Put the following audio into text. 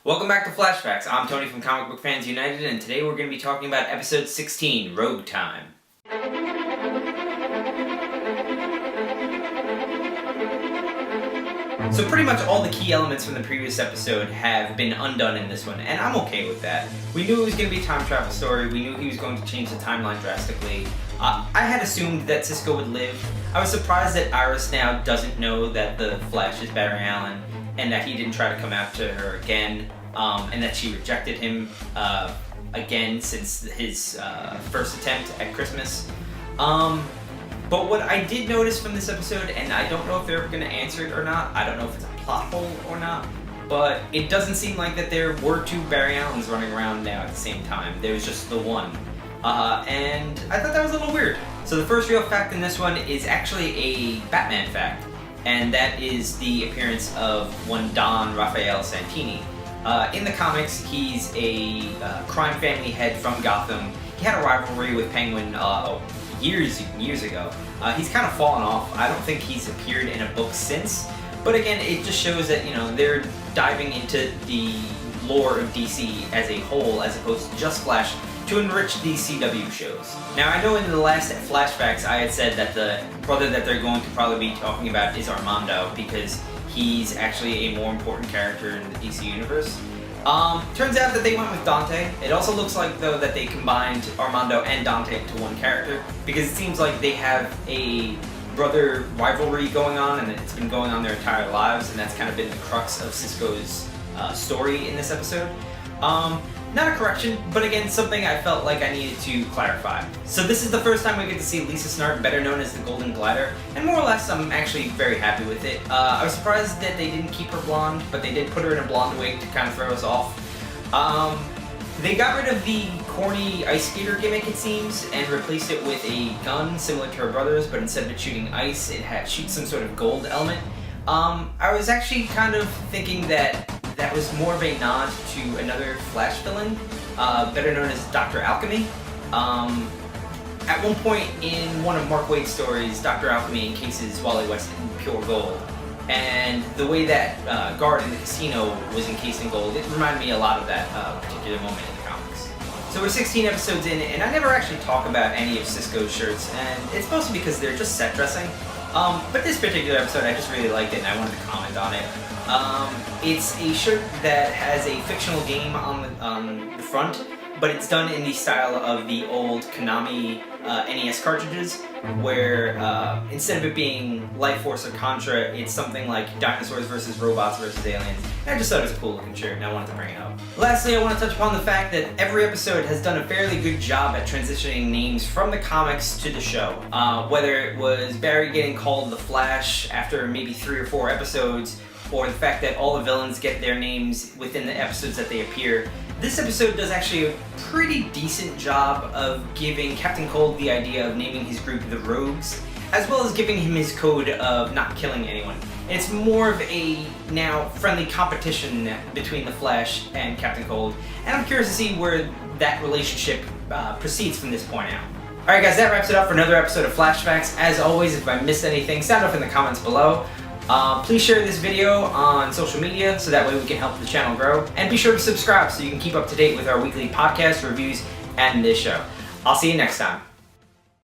Welcome back to Flashbacks. I'm Tony from Comic Book Fans United, and today we're going to be talking about episode 16, Rogue Time. So pretty much all the key elements from the previous episode have been undone in this one, and I'm okay with that. We knew it was going to be a time travel story, we knew he was going to change the timeline drastically. I had assumed that Cisco would live. I was surprised that Iris now doesn't know that the Flash is Barry Allen, and that he didn't try to come after her again, and that she rejected him again since his first attempt at Christmas. But what I did notice from this episode, and I don't know if they're going to answer it or not, I don't know if it's a plot hole or not, but it doesn't seem like that there were two Barry Allens running around now at the same time. There was just the one. And I thought that was a little weird. So the first real fact in this one is actually a Batman fact, and that is the appearance of one Don Raphael Santini. In the comics, he's a crime family head from Gotham. He had a rivalry with Penguin years and years ago. He's kind of fallen off. I don't think he's appeared in a book since. But again, it just shows that, they're diving into the lore of DC as a whole, as opposed to just Flash, to enrich these CW shows. Now, I know in the last flashbacks I had said that the brother that they're going to probably be talking about is Armando, because he's actually a more important character in the DC universe. Turns out that they went with Dante. It also looks like, though, that they combined Armando and Dante into one character, because it seems like they have a brother rivalry going on, and it's been going on their entire lives, and that's kind of been the crux of Cisco's story in this episode. Not a correction, but again, something I felt like I needed to clarify. So this is the first time we get to see Lisa Snart, better known as the Golden Glider, and more or less I'm actually very happy with it. I was surprised that they didn't keep her blonde, but they did put her in a blonde wig to kind of throw us off. They got rid of the corny ice skater gimmick, it seems, and replaced it with a gun similar to her brother's, but instead of it shooting ice, it shoots some sort of gold element. I was actually kind of thinking that was more of a nod to another Flash villain, better known as Dr. Alchemy. At one point in one of Mark Waid's stories, Dr. Alchemy encases Wally West in pure gold. And the way that guard in the casino was encased in gold, it reminded me a lot of that particular moment in the comics. So we're 16 episodes in, and I never actually talk about any of Cisco's shirts, and it's mostly because they're just set dressing. But this particular episode, I just really liked it, and I wanted to comment on it. It's a shirt that has a fictional game on the front, but it's done in the style of the old Konami NES cartridges, where instead of it being Life Force or Contra, it's something like Dinosaurs versus Robots versus Aliens. And I just thought it was a cool looking shirt, and I wanted to bring it up. Lastly, I want to touch upon the fact that every episode has done a fairly good job at transitioning names from the comics to the show. Whether it was Barry getting called the Flash after maybe 3 or 4 episodes, or the fact that all the villains get their names within the episodes that they appear. This episode does actually a pretty decent job of giving Captain Cold the idea of naming his group the Rogues, as well as giving him his code of not killing anyone. And it's more of a now friendly competition between the Flash and Captain Cold, and I'm curious to see where that relationship proceeds from this point out. Alright guys, that wraps it up for another episode of Flashbacks. As always, if I missed anything, sound off in the comments below. Please share this video on social media so that way we can help the channel grow. And be sure to subscribe so you can keep up to date with our weekly podcast reviews and this show. I'll see you next time.